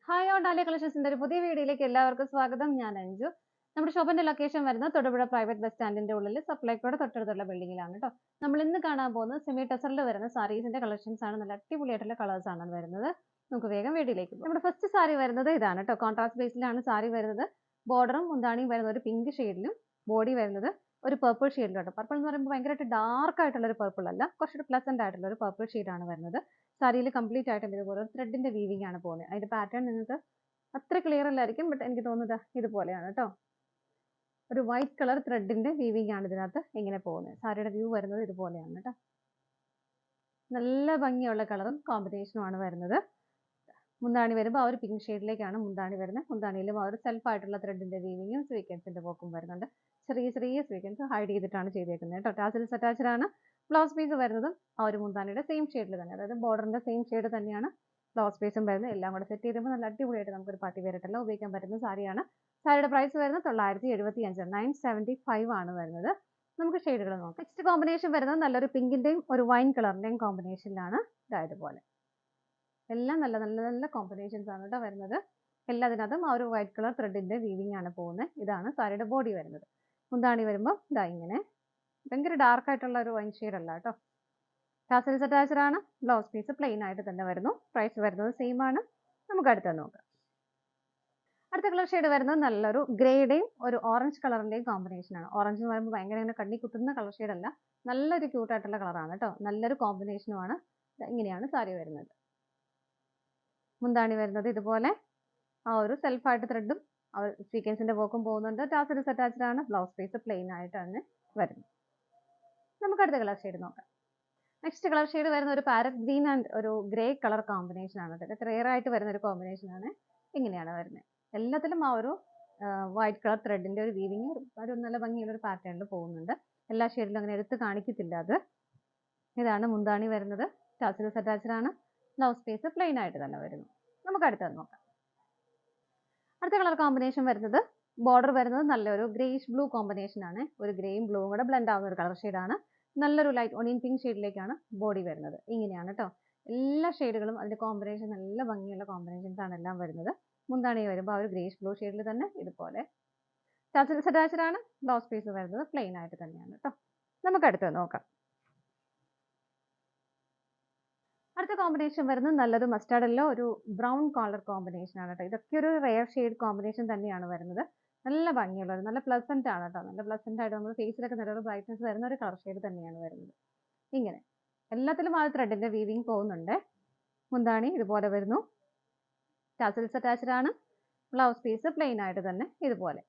Hi all dahlia കളക്ഷൻസിന്റെ ഒരു പുതിയ വീഡിയോയിലേക്ക് എല്ലാവർക്കും സ്വാഗതം. ഞാൻ അഞ്ജു. നമ്മുടെ ഷോപ്പിന്റെ ലൊക്കേഷൻ വരുന്നത് തൊടുപുഴ പ്രൈവറ്റ് ബസ് സ്റ്റാൻഡിന്റെ ഉള്ളിൽ സപ്ലൈക്കോടെ തൊട്ടടുത്തുള്ള ബിൽഡിംഗിലാണ് കേട്ടോ. നമ്മൾ ഇന്ന് കാണാൻ പോകുന്നത് സെമി ടെസറിൽ വരുന്ന സാരീസിന്റെ കളക്ഷൻസ് ആണ്. നല്ല അടിപൊളിയായിട്ടുള്ള കളേഴ്സ് ആണ് വരുന്നത്. നമുക്ക് വേഗം വീഡിയോയിലേക്ക് പോകാം. നമ്മുടെ ഫസ്റ്റ് സാരി വരുന്നത് ഇതാണ് കേട്ടോ. കോൺട്രാസ്റ്റ് ബേസിലാണ് സാരി വരുന്നത്. ബോർഡറും മുന്താണിയും വരുന്നത് ഒരു പിങ്ക് ഷെയ്ഡിലും, ബോഡി വരുന്നത് ഒരു പർപ്പിൾ ഷെയ്ഡിലും കേട്ടോ. പർപ്പിൾ എന്ന് പറയുമ്പോൾ ഭയങ്കരമായിട്ട് ഡാർക്ക് ആയിട്ടുള്ള ഒരു പർപ്പിൾ അല്ല, കുറച്ചൊരു പ്ലസന്റ് ആയിട്ടുള്ള ഒരു പർപ്പിൾ ഷെയ്ഡാണ് വരുന്നത്. സാരിയിൽ കംപ്ലീറ്റ് ആയിട്ടും ഇതുപോലെ ത്രെഡിന്റെ വീവിംഗ് ആണ് പോകുന്നത്. അതിന്റെ പാറ്റേൺ നിങ്ങൾക്ക് അത്ര ക്ലിയർ അല്ലായിരിക്കും, ബട്ട് എനിക്ക് തോന്നുന്നത് ഇതുപോലെയാണ് കേട്ടോ. ഒരു വൈറ്റ് കളർ ത്രെഡിന്റെ വീവിംഗ് ആണ് ഇതിനകത്ത് ഇങ്ങനെ പോകുന്നത്. സാരിയുടെ വ്യൂ വരുന്നത് ഇതുപോലെയാണ് കേട്ടോ. നല്ല ഭംഗിയുള്ള കളറും കോമ്പിനേഷനും ആണ് വരുന്നത്. മുന്താണി വരുമ്പോൾ ആ ഒരു പിങ്ക് ഷെയ്ഡിലേക്കാണ് മുന്താണി വരുന്നത്. മുന്താണിയിലും ആ ഒരു സെൽഫ് ആയിട്ടുള്ള ത്രെഡിന്റെ വീവിങ്ങും സ്വീക്വൻസിന്റെ വർക്കും വരുന്നുണ്ട്. ചെറിയ ചെറിയ സ്വീക്വൻസ് ഹൈഡ് ചെയ്തിട്ടാണ് ചെയ്തേക്കുന്നത് കേട്ടോ. ടാസിൽസ് അറ്റാച്ച്ഡ് ആണ്. ബ്ലൗസ് പീസ് വരുന്നതും ആ ഒരു മുന്താണിയുടെ സെയിം ഷെയ്ഡിൽ തന്നെ, അതായത് ബോർഡറിന്റെ സെയിം ഷെയ്ഡ് തന്നെയാണ് ബ്ലൗസ് പീസും വരുന്നത്. എല്ലാം കൂടെ സെറ്റ് ചെയ്തപ്പോൾ നല്ല അടിപൊളിയായിട്ട് നമുക്കൊരു പാർട്ടി വെയറായിട്ടെല്ലാം ഉപയോഗിക്കാൻ പറ്റുന്ന സാരിയാണ്. സാരിയുടെ പ്രൈസ് വരുന്നത് 975, 975 ആണ് വരുന്നത്. നമുക്ക് ഷെയ്ഡുകൾ നോക്കാം. നെക്സ്റ്റ് കോമ്പിനേഷൻ വരുന്നത് നല്ലൊരു പിങ്കിന്റെയും ഒരു വൈൻ കളറിന്റെയും കോമ്പിനേഷനിലാണ്. ഇതുപോലെ എല്ലാം നല്ല നല്ല നല്ല കോമ്പിനേഷൻസ് ആണ് കേട്ടോ വരുന്നത്. എല്ലാത്തിനകത്തും ആ ഒരു വൈറ്റ് കളർ ത്രെഡിന്റെ വീവിംഗ് ആണ് പോകുന്നത്. ഇതാണ് സാരിയുടെ ബോഡി വരുന്നത്. മുന്താണി വരുമ്പോൾ ഇതാ ഇങ്ങനെ ഭയങ്കര ഡാർക്ക് ആയിട്ടുള്ള ഒരു വൈൻ ഷെയ്ഡ് അല്ല കേട്ടോ. ടാസൽസ് അറ്റാച്ച്ഡ് ആണ്. ബ്ലൗസ് പീസ് പ്ലെയിൻ ആയിട്ട് തന്നെ വരുന്നു. പ്രൈസ് വരുന്നത് സെയിം ആണ്. നമുക്ക് അടുത്ത നോക്കാം. അടുത്ത കളർ ഷെയ്ഡ് വരുന്നത് നല്ലൊരു ഗ്രേയുടെയും ഒരു ഓറഞ്ച് കളറിന്റെയും കോമ്പിനേഷൻ ആണ്. ഓറഞ്ച് എന്ന് പറയുമ്പോൾ ഭയങ്കര ഇങ്ങനെ കണ്ണി കുത്തുന്ന കളർ ഷെയ്ഡ് അല്ല, നല്ലൊരു ക്യൂട്ട് ആയിട്ടുള്ള കളറാണ് കേട്ടോ. നല്ലൊരു കോമ്പിനേഷനുമാണ്. ഇങ്ങനെയാണ് സാരി വരുന്നത്. മുന്താണി വരുന്നത് ഇതുപോലെ ആ ഒരു സെൽഫായിട്ട് ത്രെഡും ആ ഒരു സ്വീക്വൻസിന്റെ വർക്കും പോകുന്നുണ്ട്. ടാസൽസ് അറ്റാച്ച്ഡ് ആണ്. ബ്ലൗസ് പീസ് പ്ലെയിൻ ആയിട്ട് തന്നെ വരുന്നു. നമുക്ക് അടുത്ത കളർ ഷെയ്ഡ് നോക്കാം. നെക്സ്റ്റ് കളർ ഷെയ്ഡ് വരുന്ന ഒരു പാരറ്റ് ഗ്രീൻ ആൻഡ് ഒരു ഗ്രേ കളർ കോമ്പിനേഷൻ ആണ്. ഇതൊക്കെ റെയർ ആയിട്ട് വരുന്ന ഒരു കോമ്പിനേഷൻ ആണ്. ഇങ്ങനെയാണ് വരുന്നത്. എല്ലാത്തിലും ആ ഒരു വൈറ്റ് കളർ ത്രെഡിന്റെ ഒരു വീവിങ് ഒരു നല്ല ഭംഗിയുള്ള ഒരു പാറ്റേണിൽ പോകുന്നുണ്ട്. എല്ലാ ഷെയ്ഡിലും അങ്ങനെ എടുത്ത് കാണിക്കത്തില്ല അത്. ഇതാണ് മുന്താണി വരുന്നത്. ടാസൽസ് അറ്റാച്ച്ഡ് ആണ്. ബ്ലൗസ് പീസ് പ്ലെയിൻ ആയിട്ട് തന്നെ വരുന്നു. നമുക്ക് അടുത്തത് നോക്കാം. അടുത്ത കളർ കോമ്പിനേഷൻ വരുന്നത് ബോർഡർ വരുന്നത് നല്ലൊരു ഗ്രേയിഷ് ബ്ലൂ കോമ്പിനേഷൻ ആണ്. ഒരു ഗ്രേയും ബ്ലൂവും കൂടെ ബ്ലെൻഡ് ആവുന്ന ഒരു കളർ ഷെയ്ഡാണ്. നല്ലൊരു ലൈറ്റ് ഓണിയൻ പിങ്ക് ഷെയ്ഡിലേക്കാണ് ബോഡി വരുന്നത്. ഇങ്ങനെയാണ് കേട്ടോ. എല്ലാ ഷെയ്ഡുകളും അതിന്റെ കോമ്പിനേഷൻ നല്ല ഭംഗിയുള്ള കോമ്പിനേഷൻസ് ആണ് എല്ലാം വരുന്നത്. മുന്താണി വരുമ്പോൾ ആ ഒരു ഗ്രേയിഷ് ബ്ലൂ ഷെയ്ഡിൽ തന്നെ ഇതുപോലെ ടാസൽസ് അറ്റാച്ച്ഡ് ആണ്. ബ്ലൗസ് പീസ് വരുന്നത് പ്ലെയിൻ ആയിട്ട് തന്നെയാണ് കേട്ടോ. നമുക്ക് അടുത്തത് നോക്കാം. അടുത്ത കോമ്പിനേഷൻ വരുന്നത് നല്ലൊരു മസ്റ്റാർഡ് യെല്ലോ ഒരു ബ്രൗൺ കളർ കോമ്പിനേഷൻ ആണ് കേട്ടോ. ഇതൊക്കെ ഒരു റെയർ ഷെയ്ഡ് കോമ്പിനേഷൻ തന്നെയാണ് വരുന്നത്. നല്ല ഭംഗിയുള്ളത്, നല്ല പ്ലസന്റ് ആണ് കേട്ടോ. നല്ല പ്ലസന്റ് ആയിട്ട് നമ്മൾ ഫേസിലൊക്കെ നല്ലൊരു ബ്രൈറ്റ്നസ് വരുന്ന ഒരു കളർ ഷെയ്ഡ് തന്നെയാണ് വരുന്നത്. ഇങ്ങനെ എല്ലാത്തിലും ആ ത്രെഡിന്റെ വീവിങ് പോകുന്നുണ്ട്. മുന്താണി ഇതുപോലെ വരുന്നു. ടാസൽസ് അറ്റാച്ച്ഡ് ആണ്. ബ്ലൗസ് പീസ് പ്ലെയിൻ ആയിട്ട് തന്നെ ഇതുപോലെ.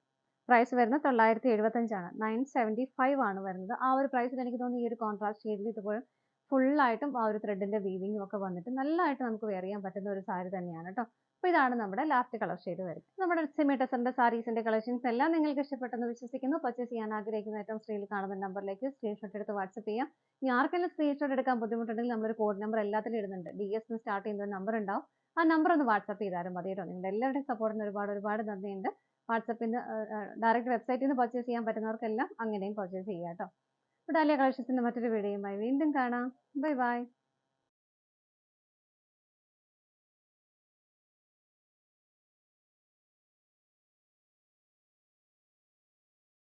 പ്രൈസ് വരുന്നത് 975 ആണ്. 975 ആണ് വരുന്നത്. ആ ഒരു പ്രൈസിൽ എനിക്ക് തോന്നുന്നു ഈ ഒരു കോൺട്രാസ്റ്റ് ഷെയ്ഡിൽ ഇതുപോലെ ഫുള്ളായിട്ടും ആ ഒരു ത്രെഡിന്റെ വീവിങ്ങും ഒക്കെ വന്നിട്ട് നല്ലതായിട്ട് നമുക്ക് വെയർ ചെയ്യാൻ പറ്റുന്ന ഒരു സാരി തന്നെയാണ് കേട്ടോ. അപ്പോൾ ഇതാണ് നമ്മുടെ ലാസ്റ്റ് കളർ ഷെയ്ഡ് വരുന്നത്. നമ്മുടെ സെമി ടെസറിന്റെ സാരീസിന്റെ കളക്ഷൻസ് എല്ലാം നിങ്ങൾക്ക് ഇഷ്ടപ്പെട്ടെന്ന് വിശ്വസിക്കുന്നു. പർച്ചേസ് ചെയ്യാൻ ആഗ്രഹിക്കുന്ന ഏറ്റവും സ്ക്രീനിൽ കാണുന്ന നമ്പറിലേക്ക് സ്ക്രീൻഷോട്ട് എടുത്ത് വാട്സ്ആപ്പ് ചെയ്യാം. ഇനി ആർക്കെങ്കിലും സ്ക്രീൻഷോട്ട് എടുക്കാൻ ബുദ്ധിമുട്ടുണ്ടെങ്കിൽ നമ്മളൊരു കോഡ് നമ്പർ എല്ലാത്തിലും ഇടുന്നുണ്ട്. DS എന്ന് സ്റ്റാർട്ട് ചെയ്യുന്ന നമ്പർ ഉണ്ടാവും. ആ നമ്പർ ഒന്ന് വാട്സ്ആപ്പ് ചെയ്താലും മതി കേട്ടോ. നിങ്ങളുടെ എല്ലാവരുടെയും സപ്പോർട്ടിന് ഒരുപാട് നന്ദിയുണ്ട്. വാട്സ്ആപ്പിൽ നിന്ന് ഡയറക്റ്റ് വെബ്സൈറ്റിൽ നിന്ന് പർച്ചേസ് ചെയ്യാൻ പറ്റുന്നവർക്കെല്ലാം അങ്ങനെയും പർച്ചേസ് ചെയ്യാം കേട്ടോ. ഡാലിയ കളക്ഷൻസിന്റെ മറ്റൊരു വീഡിയോയുമായി വീണ്ടും കാണാം. Bye bye.